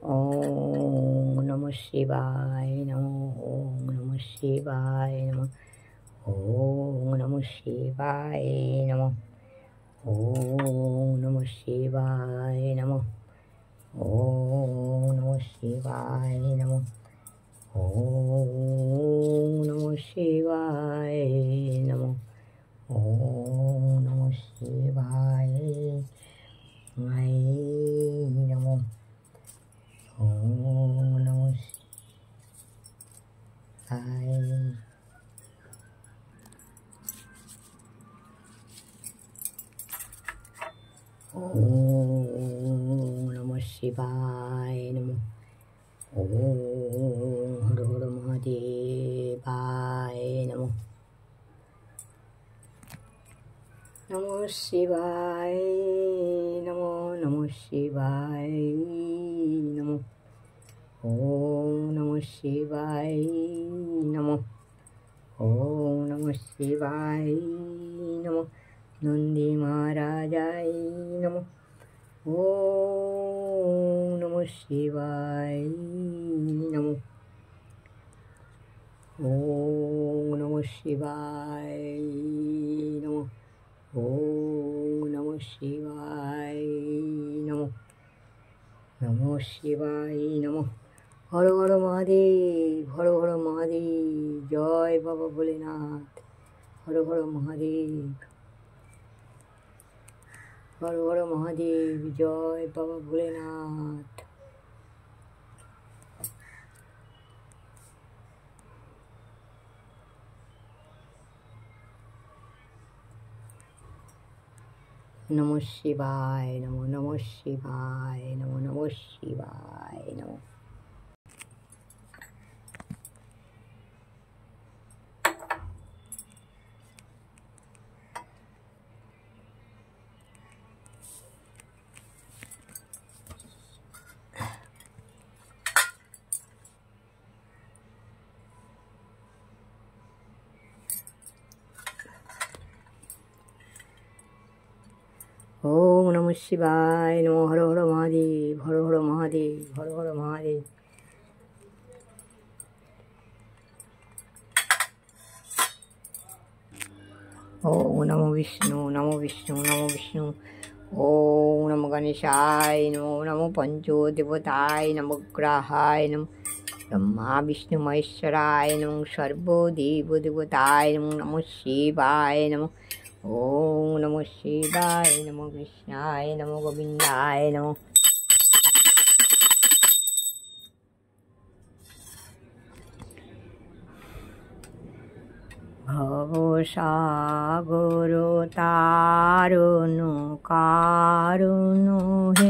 ओम नमः शिवाय नमः। ओम नमः शिवाय नमः। ओम नमः शिवाय नमः। ओम नमः शिवाय नमः। ओम नमः शिवाय नमः। ओम नमः शिवाय नमः। ओम नमः शिवाय नमः। ओम नमः शिवाय। ओम नमः शिवाय नमः। ओम हर हर महादेवाय नमः। नमः शिवाय नमः। नमः शिवाय नमः। ओम नमः शिवाय नमः। ओम नमः शिवाय नमः। नंदी महाराजाय नमः। ओम नमः शिवाय नमः। ओम नमः शिवाय नमः। ओम नमः शिवाय नमः। नमः शिवाय नमः। हर हर महादेव, हर हर महादेव। जय बाबा भोलेनाथ। हर हर महादेव, हर हर महादेव। जय बाबा भोलेनाथ। नमः शिवाय नमो। नमः शिवाय नमो। नमः शिवाय नमो। ओम नमः शिवाय नमो। हर हर महादेव, हर हर महादेव, हर हर महादेव। ओम नमो विष्णु, नमो विष्णु, नमो विष्णु। ओम नमो गणेशाय नमो। नमो पंचोदेवताय नमो। ग्रहाय नमो। ब्रह्मा विष्णु महेश्वराय नमो। सर्वदेवदेवताय नमो। नमः शिवाय नमो। ओम नमः शिवाय नमो। कृष्णाय नमो। गोविंदाय नमो। ভবসাগর তারুণ কারুণ হে